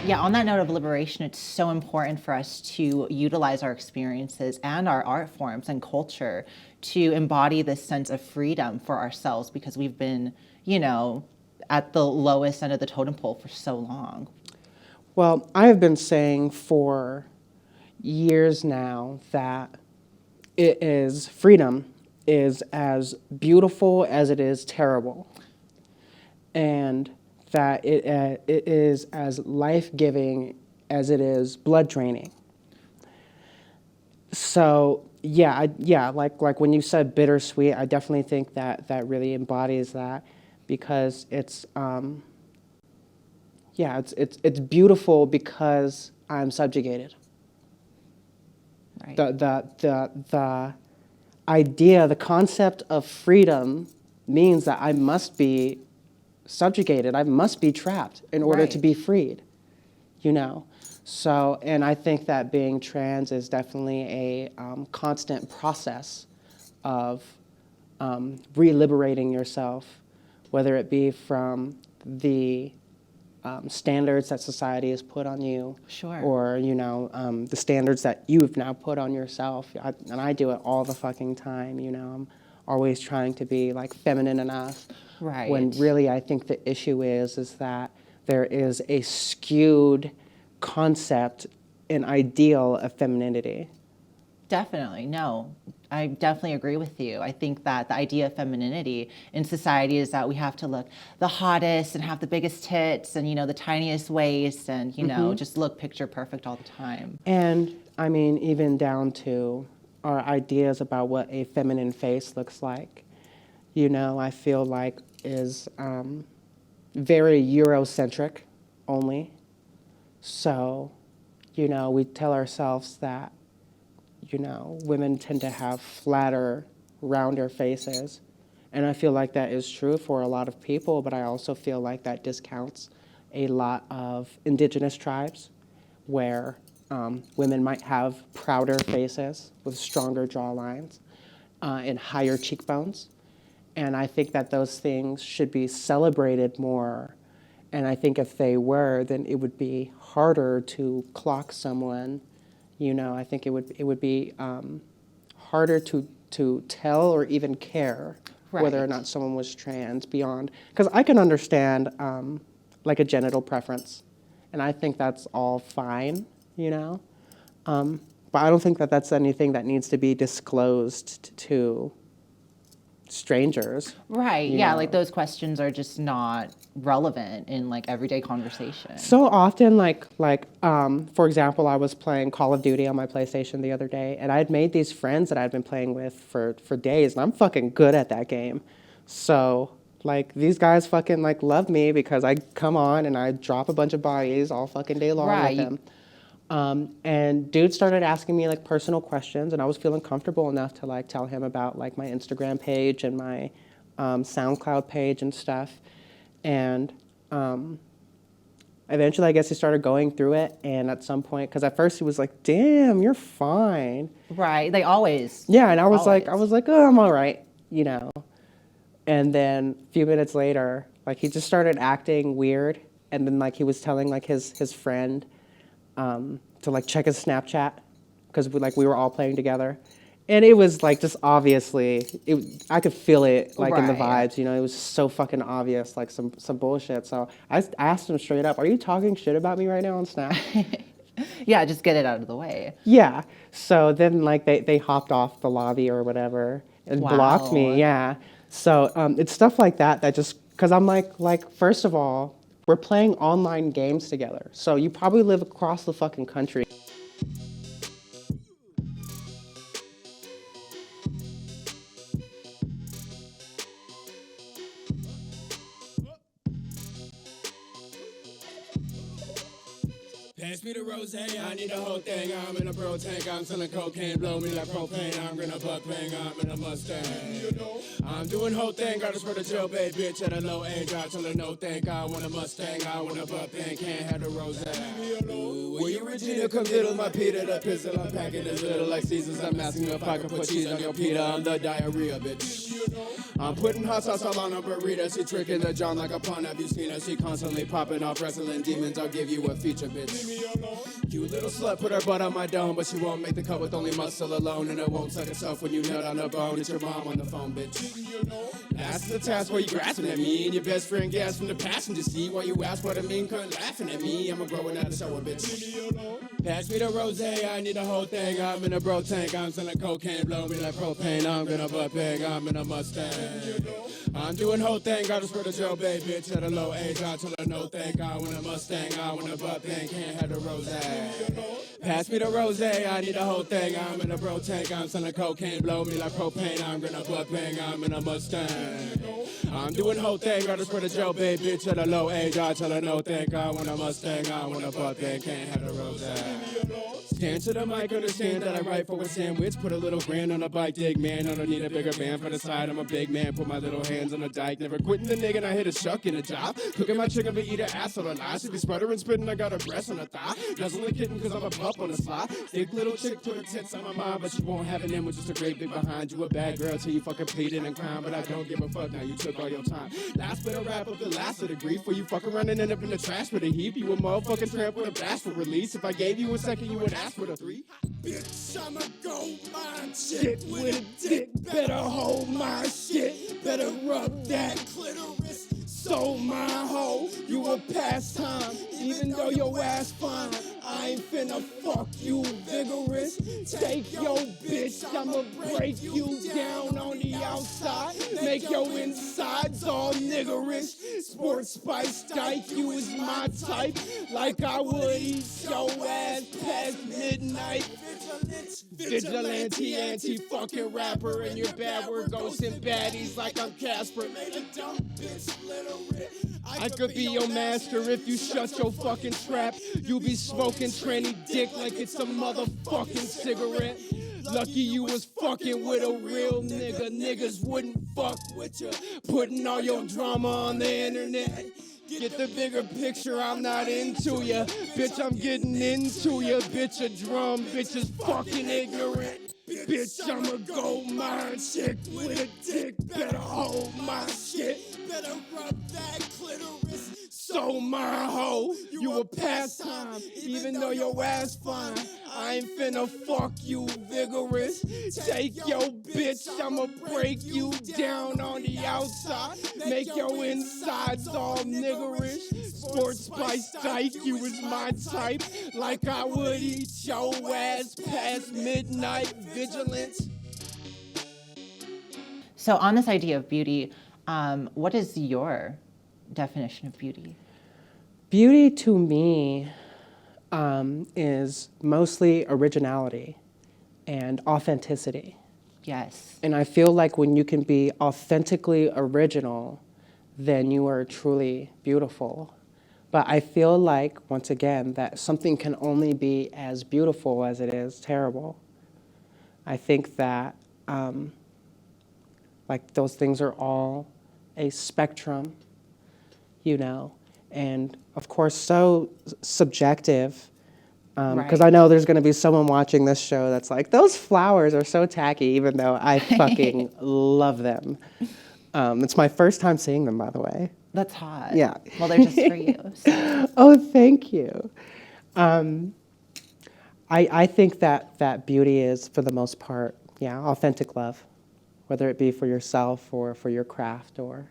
Yeah, on that note of liberation, it's so important for us to utilize our experiences and our art forms and culture to embody this sense of freedom for ourselves because we've been, you know, at the lowest end of the totem pole for so long. Well, I have been saying for years now that freedom is as beautiful as it is terrible, and that it is as life-giving as it is blood draining. So like when you said bittersweet, I definitely think that really embodies that, because it's beautiful because I'm subjugated. Right. The idea, the concept of freedom means that I must be subjugated. I must be trapped in order to Right. be freed, you know? So, and I think that being trans is definitely a constant process of re-liberating yourself, whether it be from the standards that society has put on you, Sure. or the standards that you've now put on yourself. And I do it all the fucking time. I'm always trying to be like feminine enough, Right. when really I think the issue is that there is a skewed concept and ideal of femininity. Definitely. No, I definitely agree with you. I think that the idea of femininity in society is that we have to look the hottest and have the biggest tits and, the tiniest waist and, just look picture perfect all the time. And I mean, even down to our ideas about what a feminine face looks like, I feel like is very Eurocentric only. So, we tell ourselves that, women tend to have flatter, rounder faces. And I feel like that is true for a lot of people, but I also feel like that discounts a lot of indigenous tribes where women might have prouder faces with stronger jawlines and higher cheekbones. And I think that those things should be celebrated more. And I think if they were, then it would be harder to clock someone. I think it would be harder to tell or even care whether or Right. not someone was trans beyond. Because I can understand like a genital preference, and I think that's all fine, but I don't think that that's anything that needs to be disclosed to strangers. Right. you Yeah. know. Like those questions are just not relevant in like everyday conversation. So often, for example, I was playing Call of Duty on my PlayStation the other day, and I had made these friends that I'd been playing with for days, and I'm fucking good at that game. So, these guys fucking, love me because I come on and I drop a bunch of bodies all fucking day long Right. with them. And dude started asking me, personal questions, and I was feeling comfortable enough to, tell him about, my Instagram page and my SoundCloud page and stuff. And eventually, I guess he started going through it, and at some point, because at first he was like, "Damn, you're fine." Right. They always. Yeah, and I was always. like, "Oh, I'm all right," And then a few minutes later, he just started acting weird, and then he was telling his friend to check his Snapchat because we were all playing together. And it was just obviously, I could feel it in the Right. vibes, it was so fucking obvious, some bullshit. So I asked him straight up, "Are you talking shit about me right now on Snap?" Yeah. Just get it out of the way. Yeah. So then they hopped off the lobby or whatever and blocked me. Wow. Yeah. So it's stuff like that just, because I'm first of all, we're playing online games together. So you probably live across the fucking country. Pass me the rose, I need the whole thing. I'm in a bro tank, I'm selling cocaine, blow me like propane. I'm gonna buck bang, I'm in a Mustang. I'm doing whole thing, got us for the jailbait bitch at a low age. I tell her no thank, I want a Mustang, I want a buck bang, can't have the rose. Will you Regina come diddle my Peter? The pistol I'm packing is little like Caesars. I'm asking if I can put cheese on your pita. I'm the diarrhea bitch. I'm putting hot sauce all on a burrito. She tricking the John like a pawn. Have you seen her? She constantly popping off wrestling demons. I'll give you a feature, bitch. You little slut put her butt on my dome, but she won't make the cut with only muscle alone, and it won't suck itself when you nut on the bone. It's your mom on the phone, bitch. That's the task where you grasping at me, and your best friend gas from the passenger seat while you ask what I mean, cunt laughing at me. I'm a growing out of shower, bitch. Pass me the rose, I need the whole thing. I'm in a bro tank, I'm selling cocaine, blow me like propane. I'm gonna butt bang, I'm in a Mustang. I'm doing whole thing, got us for the jail, babe, bitch. At a low age, I tell her no thank. I want a Mustang, I want a butt bang, can't have the rose. Pass me the rose, I need the whole thing. I'm in a bro tank, I'm selling cocaine, blow me like propane. I'm gonna butt bang, I'm in a Mustang. I'm doing whole thing, got us for the jail, babe, bitch. At a low age, I tell her no thank. I want a Mustang, I want a butt bang, can't have the rose. Stand to the mic, understand that I write for a sandwich. Put a little grand on a bike, dig man. I don't need a bigger band for the side. I'm a big man, put my little hands on the dike. Never quitting the nigga, and I hit a shuck in a job. Cooking my chicken, but eat an ass on a lie. She be sputtering, spitting, I got a breast on a thigh. Nuzzling a kitten, cause I'm a pup on the slide. Thick little chick, put her tits on my mind, but she won't have an end with just a great big behind. You a bad girl till you fucking pleading and crying, but I don't give a fuck now, you took all your time. Last bit of rap up the last of the grief, where you fuck around and end up in the trash with a heap. You a motherfucking tramp with a bash for release. If I gave you a second, you would ask for the 3. Bitch, I'ma go my shit with a dick. Better hold my shit. Better rub that clitoris. So my hoe, you a pastime. Even though your ass fine, I ain't finna fuck you vigorous. Take your bitch, I'ma break you down on the outside. Make your insides all niggerish. Sports Spice Dyke, you is my type. Like I would eat your ass past midnight. Vigilante, anti-fucking rapper, and your bad word goes in baddies like I'm Casper. I could be your master if you shut your fucking trap. You be smoking tranny dick like it's a motherfucking cigarette. Lucky you was fucking with a real nigga. Niggas wouldn't fuck with you. Putting all your drama on the internet. Get the bigger picture, I'm not into ya. Bitch, I'm getting into ya. Bitch, a drum, bitch is fucking ignorant. Bitch, I'ma go my chick with a dick. Better hold my shit. Better rub that clitoris. So my hoe, you a pastime. Even though your ass fine, I ain't finna fuck you vigorous. Take your bitch, I'ma break you down on the outside. Make your insides all niggerish. Sports Spice Dyke, you is my type. Like I would eat your ass past midnight. Vigilance. So on this idea of beauty, what is your definition of beauty? Beauty to me is mostly originality and authenticity. Yes. And I feel like when you can be authentically original, then you are truly beautiful. But I feel like, once again, that something can only be as beautiful as it is terrible. I think that like those things are all a spectrum, you know, and of course so subjective. Because I know there's going to be someone watching this show that's like, those flowers are so tacky, even though I fucking love them. It's my first time seeing them, by the way. That's hot. Yeah. Well, they're just for you. So. Oh, thank you. I think that beauty is, for the most part, authentic love, whether it be for yourself or for your craft or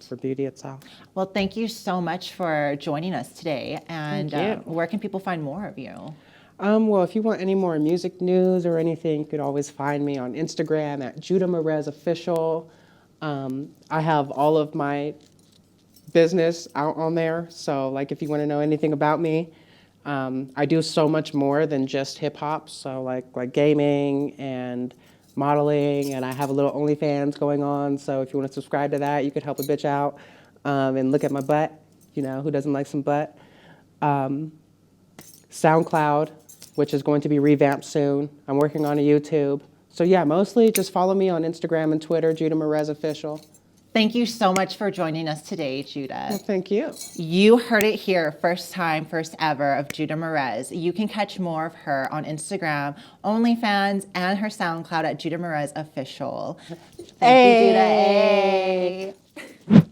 for beauty itself. Well, thank you so much for joining us today. And where can people find more of you? Well, if you want any more music news or anything, you could always find me on Instagram at Judah Merez Official. I have all of my business out on there. So like if you want to know anything about me, I do so much more than just hip hop. So like gaming and modeling, and I have a little OnlyFans going on. So if you want to subscribe to that, you could help a bitch out and look at my butt. You know, who doesn't like some butt? SoundCloud, which is going to be revamped soon. I'm working on a YouTube. So yeah, mostly just follow me on Instagram and Twitter, Judah Merez Official. Thank you so much for joining us today, Judah. Well, thank you. You heard it here, first time, first ever of Judah Merez. You can catch more of her on Instagram, OnlyFans, and her SoundCloud at Judah Merez Official. Thank you, Judah. Hey.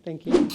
Thank you.